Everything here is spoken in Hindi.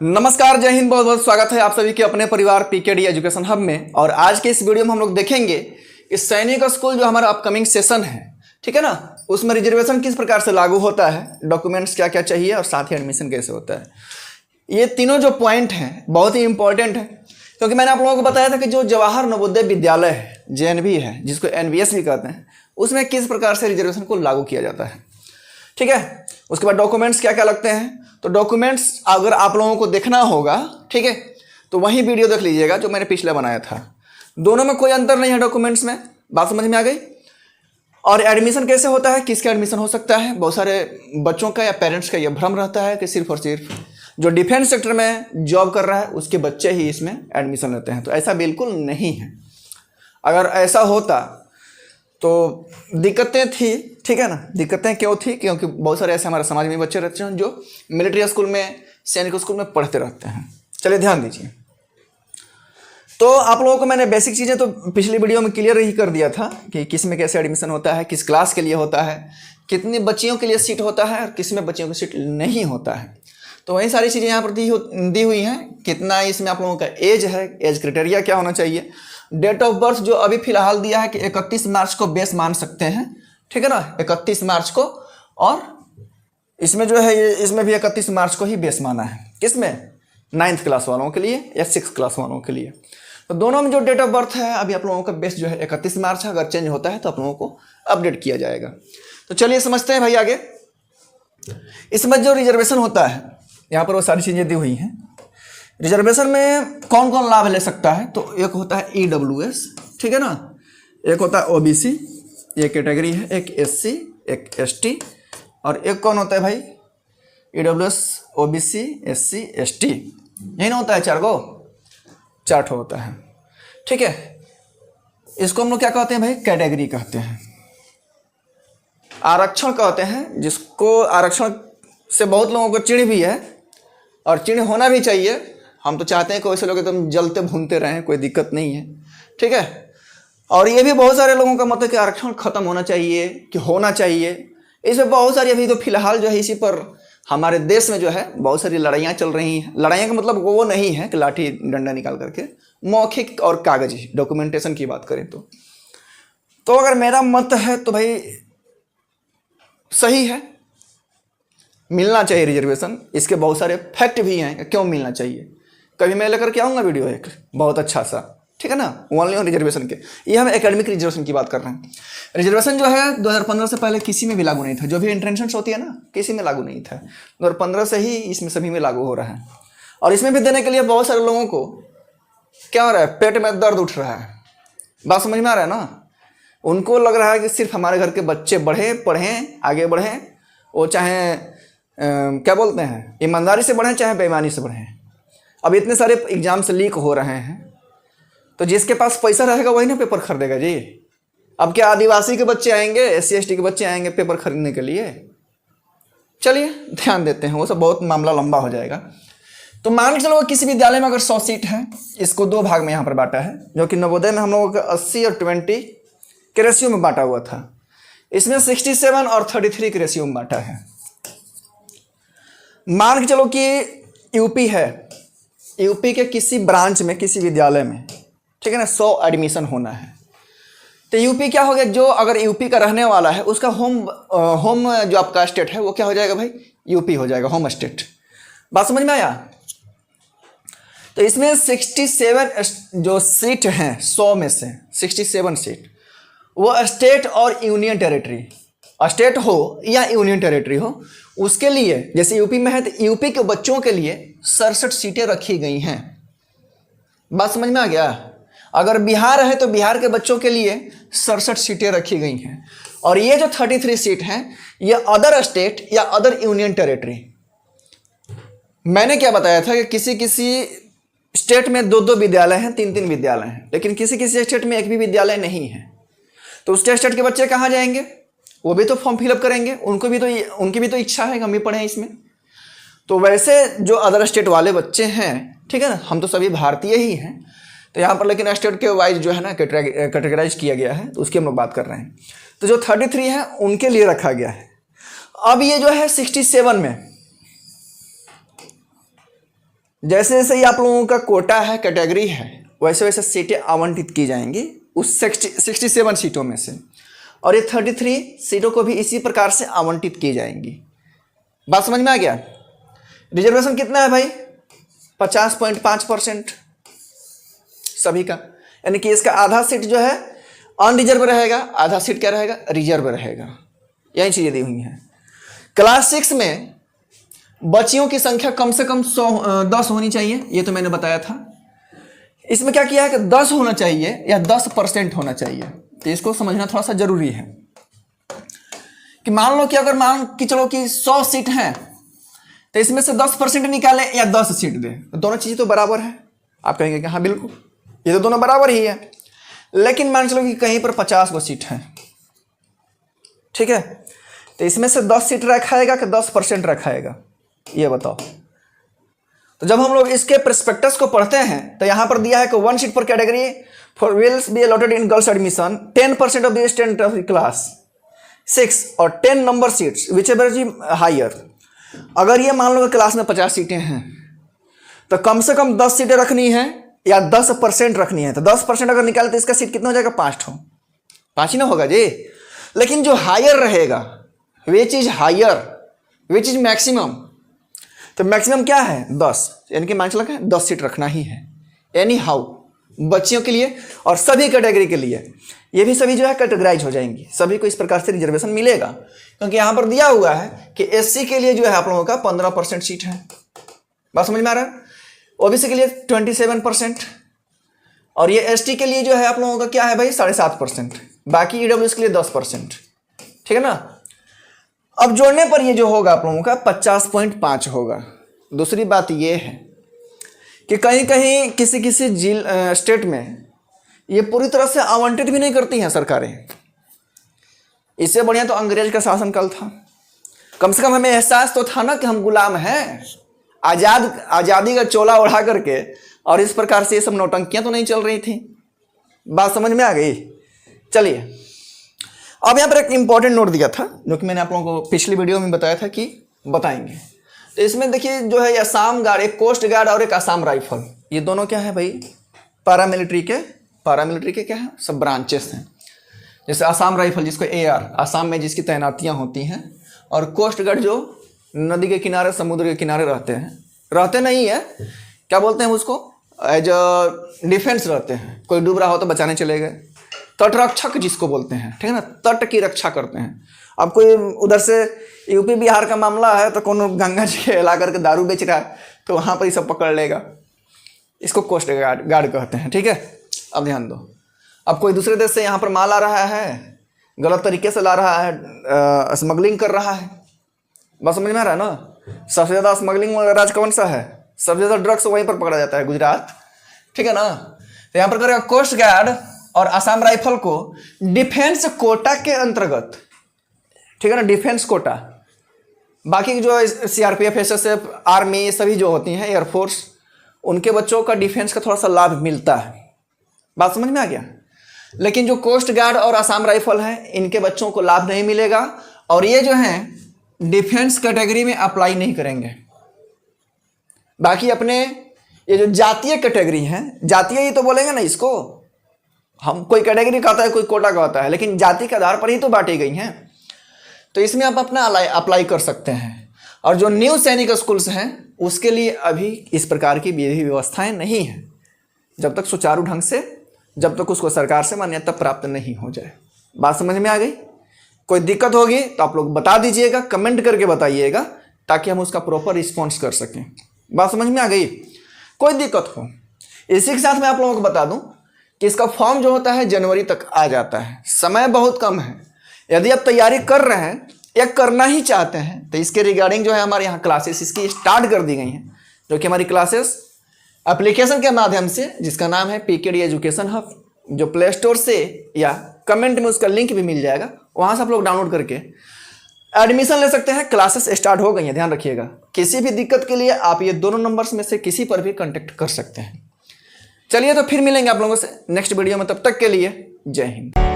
नमस्कार, जय हिंद। बहुत बहुत स्वागत है आप सभी के अपने परिवार पीकेडी एजुकेशन हब में। और आज के इस वीडियो में हम लोग देखेंगे कि सैनिक स्कूल जो हमारा अपकमिंग सेशन है, ठीक है ना, उसमें रिजर्वेशन किस प्रकार से लागू होता है, डॉक्यूमेंट्स क्या क्या चाहिए और साथ ही एडमिशन कैसे होता है। ये तीनों जो पॉइंट हैं बहुत ही इंपॉर्टेंट है, क्योंकि मैंने आप लोगों को बताया था कि जो जवाहर नवोदय विद्यालय है, JNV है, जिसको NVS भी कहते हैं, उसमें किस प्रकार से रिजर्वेशन को लागू किया जाता है। ठीक है, उसके बाद डॉक्यूमेंट्स क्या क्या लगते हैं। तो डॉक्यूमेंट्स अगर आप लोगों को देखना होगा, ठीक है, तो वही वीडियो देख लीजिएगा जो मैंने पिछले बनाया था। दोनों में कोई अंतर नहीं है डॉक्यूमेंट्स में, बात समझ में आ गई। और एडमिशन कैसे होता है, किसका एडमिशन हो सकता है। बहुत सारे बच्चों का या पेरेंट्स का यह भ्रम रहता है कि सिर्फ और सिर्फ जो डिफेंस सेक्टर में जॉब कर रहा है उसके बच्चे ही इसमें एडमिशन लेते हैं, तो ऐसा बिल्कुल नहीं है। अगर ऐसा होता तो दिक्कतें थी, ठीक है ना। दिक्कतें क्यों थी, क्योंकि बहुत सारे ऐसे हमारे समाज में बच्चे रहते हैं जो मिलिट्री स्कूल में, सैनिक स्कूल में पढ़ते रहते हैं। चलिए ध्यान दीजिए। तो आप लोगों को मैंने बेसिक चीज़ें तो पिछली वीडियो में क्लियर ही कर दिया था कि किस में कैसे एडमिशन होता है, किस क्लास के लिए होता है, कितनी बच्चियों के लिए सीट होता है और किस में बच्चियों की सीट नहीं होता है। तो वही सारी चीज़ें यहाँ पर दी हुई हैं। कितना इसमें आप लोगों का एज है, एज क्राइटेरिया क्या होना चाहिए, डेट ऑफ बर्थ जो अभी फिलहाल दिया है कि 31 मार्च को बेस मान सकते हैं, ठीक है ना, 31 मार्च को। और इसमें जो है ये इसमें भी 31 मार्च को ही बेस माना है। किसमें, 9th क्लास वालों के लिए या 6th क्लास वालों के लिए। तो दोनों में जो डेट ऑफ बर्थ है अभी आप लोगों का बेस जो है 31 मार्च है। अगर चेंज होता है तो आप लोगों को अपडेट किया जाएगा। तो चलिए समझते हैं भाई आगे। इसमें जो रिजर्वेशन होता है, यहाँ पर वो सारी चीज़ें दी हुई हैं। रिजर्वेशन में कौन कौन लाभ ले सकता है, तो एक होता है EWS, ठीक है ना, एक होता है OBC, एक कैटेगरी है, एक SC, एक ST, और एक कौन होता है भाई, EWS, OBC, SC, ST, यही ना होता है, चार ठो होता है, ठीक है। इसको हम लोग क्या कहते हैं भाई, कैटेगरी कहते हैं। आरक्षण कहते हैं, जिसको आरक्षण से बहुत लोगों को चिढ़ भी है और चिढ़ होना भी चाहिए। हम तो चाहते हैं कि वैसे लोग एकदम जलते भूनते रहें, कोई दिक्कत नहीं है, ठीक है। और ये भी बहुत सारे लोगों का मत है कि आरक्षण खत्म होना चाहिए, कि होना चाहिए। इसमें बहुत सारी अभी तो फिलहाल जो है इसी पर हमारे देश में जो है बहुत सारी लड़ाइयाँ चल रही हैं। लड़ाइयाँ का मतलब वो नहीं है कि लाठी डंडा निकाल करके, मौखिक और कागजी डॉक्यूमेंटेशन की बात करें तो अगर मेरा मत है तो भाई सही है, मिलना चाहिए रिजर्वेशन। इसके बहुत सारे फैक्ट भी हैं कि क्यों मिलना चाहिए। कभी मैं लेकर के आऊँगा वीडियो एक बहुत अच्छा सा, ठीक है ना, ओनली ऑन रिजर्वेशन के। ये हम एकेडमिक रिजर्वेशन की बात कर रहे हैं। रिजर्वेशन जो है 2015 से पहले किसी में भी लागू नहीं था। जो भी एंट्रेंस होती है ना, किसी में लागू नहीं था। 2015 से ही इसमें सभी में लागू हो रहा है। और इसमें भी देने के लिए बहुत सारे लोगों को क्या हो रहा है, पेट में दर्द उठ रहा है। बात समझ में आ रहा है ना। उनको लग रहा है कि सिर्फ हमारे घर के बच्चे पढ़ें, आगे बढ़ें, वो चाहे क्या बोलते हैं, ईमानदारी से बढ़ें चाहे बेईमानी से बढ़ें। अब इतने सारे एग्जाम से लीक हो रहे हैं, तो जिसके पास पैसा रहेगा वही ना पेपर खरीदेगा जी। अब क्या आदिवासी के बच्चे आएंगे, SC ST के बच्चे आएंगे पेपर खरीदने के लिए। चलिए ध्यान देते हैं, वो सब बहुत मामला लंबा हो जाएगा। तो मान के चलो किसी विद्यालय में अगर 100 सीट है, इसको 2 भाग में यहाँ पर बांटा है, जो कि नवोदय में हम लोगों का 80 और 20 के रेशियो में बांटा हुआ था। इसमें 67 और 33 के रेशियो में बांटा है। मान के चलो कि यूपी है, यूपी के किसी ब्रांच में, किसी विद्यालय में, ठीक है ना, 100 एडमिशन होना है। तो यूपी क्या हो गया, जो अगर यूपी का रहने वाला है उसका होम जो आपका स्टेट है वो क्या हो जाएगा भाई, यूपी हो जाएगा, होम स्टेट। बात समझ में आया। तो इसमें 67 जो सीट हैं 100 में से 67 सीट वो स्टेट और यूनियन टेरिटरी, स्टेट हो या यूनियन टेरिटरी हो, उसके लिए, जैसे यूपी में है तो यूपी के बच्चों के लिए 67 सीटें रखी गई हैं। बात समझ में आ गया। अगर बिहार है तो बिहार के बच्चों के लिए 67 सीटें रखी गई हैं। और ये जो 33 सीट हैं ये अदर स्टेट या अदर यूनियन टेरिटरी। मैंने क्या बताया था कि किसी किसी स्टेट में 2-2 विद्यालय हैं, 3-3 विद्यालय हैं, लेकिन किसी किसी स्टेट में एक भी विद्यालय नहीं है। तो उसके स्टेट के बच्चे कहाँ जाएंगे, वो भी तो फॉर्म फिलअप करेंगे, उनकी भी तो इच्छा है कि हम भी पढ़ें इसमें। तो वैसे जो अदर स्टेट वाले बच्चे हैं, ठीक है ना, हम तो सभी भारतीय ही हैं, तो यहाँ पर लेकिन स्टेट के वाइज जो है ना कैटेगराइज किया गया है, तो उसकी हम लोग बात कर रहे हैं। तो जो 33 है उनके लिए रखा गया है। अब ये जो है 67 में जैसे जैसे ही आप लोगों का कोटा है, कैटेगरी है, वैसे वैसे सीटें आवंटित की जाएंगी उस 67 सीटों में से, और ये 33 सीटों को भी इसी प्रकार से आवंटित की जाएंगी। बात समझ में आ गया? रिजर्वेशन कितना है भाई? 50.5% सभी का, यानी कि इसका आधा सीट जो है अनरिजर्व रहेगा, आधा सीट क्या रहेगा? रिजर्व रहेगा। यही चीज़ें दी हुई हैं। क्लास 6 में बच्चियों की संख्या कम से कम 10 होनी चाहिए, ये तो मैंने बताया था। इसमें क्या किया है कि 10 होना चाहिए या 10% होना चाहिए, तो इसको समझना थोड़ा सा जरूरी है कि मान लो कि अगर मान कि चलो कि 100 सीट हैं, तो इसमें से 10% निकाले या 10 सीट दे, तो दोनों चीज़ें तो बराबर है। आप कहेंगे कि हाँ बिल्कुल ये तो दोनों बराबर ही है, लेकिन मान चलो कि कहीं पर 50 गो सीट हैं, ठीक है, तो इसमें से 10 सीट रखाएगा कि 10% रखाएगा, ये बताओ। तो जब हम लोग इसके प्रोस्पेक्टस को पढ़ते हैं तो यहाँ पर दिया है कि 1 सीट पर category for wills be allotted in girls admission 10% of the student of the class 6 और 10 number seats whichever is higher. अगर ये मान लो कि क्लास में 50 सीटें हैं तो कम से कम 10 सीटें रखनी है या 10% रखनी है। तो 10% अगर निकाले तो इसका सीट कितना हो जाएगा? 5 ही ना होगा जी। लेकिन जो हायर रहेगा which is higher, which is maximum, तो मैक्सिमम क्या है? 10, यानी कि मान चला 10 सीट रखना ही है एनी हाउ, बच्चियों के लिए और सभी कैटेगरी के लिए। ये भी सभी जो है कैटेगराइज हो जाएंगी, सभी को इस प्रकार से रिजर्वेशन मिलेगा, क्योंकि यहाँ पर दिया हुआ है कि एससी के लिए जो है आप लोगों का 15% सीट है। बात समझ में आ रहा है? ओबीसी के लिए 27% और ये एसटी के लिए जो है आप लोगों का क्या है भाई? 7.5%। बाकी ईडब्ल्यूएस के लिए 10%, ठीक है ना। अब जोड़ने पर ये जो होगा आप लोगों का 50.5 होगा। दूसरी बात ये है कि कहीं कहीं किसी किसी स्टेट में ये पूरी तरह से आवंटित भी नहीं करती हैं सरकारें। इससे बढ़िया तो अंग्रेज का शासनकाल था, कम से कम हमें एहसास तो था ना कि हम गुलाम हैं, आज़ादी का चोला उड़ा करके, और इस प्रकार से ये सब नौटंकियां तो नहीं चल रही थी। बात समझ में आ गई? चलिए अब यहाँ पर एक इंपॉर्टेंट नोट दिया था जो कि मैंने आप लोगों को पिछली वीडियो में बताया था कि बताएंगे। तो इसमें देखिए जो है असम गार्ड, एक कोस्ट गार्ड और एक असम राइफल, ये दोनों क्या है भाई? पारामिलिट्री के क्या है? सब ब्रांचेस हैं। जैसे असम राइफल जिसको AR, असम में जिसकी तैनातियाँ होती हैं, और कोस्ट गार्ड जो नदी के किनारे, समुद्र के किनारे रहते नहीं है, क्या बोलते हैं उसको? एज अ डिफेंस रहते हैं। कोई डूब रहा हो तो बचाने चले गए, तटरक्षक जिसको बोलते हैं, ठीक है ना, तट की रक्षा करते हैं। अब कोई उधर से यूपी बिहार का मामला है तो कौन गंगा जी के ला करके दारू बेच रहा है तो वहाँ पर ही सब पकड़ लेगा, इसको कोस्ट गार्ड कहते हैं, ठीक है। अब ध्यान दो, अब कोई दूसरे देश से यहाँ पर माल आ रहा है, गलत तरीके से ला रहा है, स्मगलिंग कर रहा है, बस समझ में आ रहा है ना। सबसे ज़्यादा स्मगलिंग राज कौन सा है? सबसे ज़्यादा ड्रग्स वहीं पर पकड़ा जाता है, गुजरात, ठीक है ना। तो यहाँ पर करेगा कोस्ट गार्ड और असम राइफल को डिफेंस कोटा के अंतर्गत, ठीक है ना, डिफेंस कोटा। बाकी जो CRPF, SSF, आर्मी सभी जो होती हैं, एयरफोर्स, उनके बच्चों का डिफेंस का थोड़ा सा लाभ मिलता है। बात समझ में आ गया? लेकिन जो कोस्ट गार्ड और असम राइफल है, इनके बच्चों को लाभ नहीं मिलेगा, और ये जो हैं डिफेंस कैटेगरी में अप्लाई नहीं करेंगे। बाकी अपने ये जो जातीय कैटेगरी हैं, जातीय ही तो बोलेंगे ना इसको हम, कोई कैटेगरी का होता है, कोई कोटा का होता है, लेकिन जाति के आधार पर ही तो बांटी गई हैं, तो इसमें आप अपना अप्लाई कर सकते हैं। और जो न्यू सैनिक स्कूल्स हैं उसके लिए अभी इस प्रकार की विधि व्यवस्थाएं नहीं हैं, जब तक सुचारू ढंग से, जब तक उसको सरकार से मान्यता प्राप्त नहीं हो जाए। बात समझ में आ गई? कोई दिक्कत होगी तो आप लोग बता दीजिएगा, कमेंट करके बताइएगा, ताकि हम उसका प्रॉपर रिस्पॉन्स कर सकें। बात समझ में आ गई? कोई दिक्कत हो, इसी के साथ मैं आप लोगों को बता दूं कि इसका फॉर्म जो होता है जनवरी तक आ जाता है, समय बहुत कम है। यदि आप तैयारी कर रहे हैं या करना ही चाहते हैं तो इसके रिगार्डिंग जो है हमारे यहाँ क्लासेस इसकी स्टार्ट कर दी गई हैं, जो कि हमारी क्लासेस एप्लीकेशन के माध्यम से, जिसका नाम है PKD एजुकेशन हब, जो प्ले स्टोर से या कमेंट में उसका लिंक भी मिल जाएगा, वहाँ से आप लोग डाउनलोड करके एडमिशन ले सकते हैं। क्लासेस स्टार्ट हो गई हैं, ध्यान रखिएगा। किसी भी दिक्कत के लिए आप ये दोनों नंबर्स में से किसी पर भी कॉन्टेक्ट कर सकते हैं। चलिए तो फिर मिलेंगे आप लोगों से नेक्स्ट वीडियो में, तब तक के लिए जय हिंद।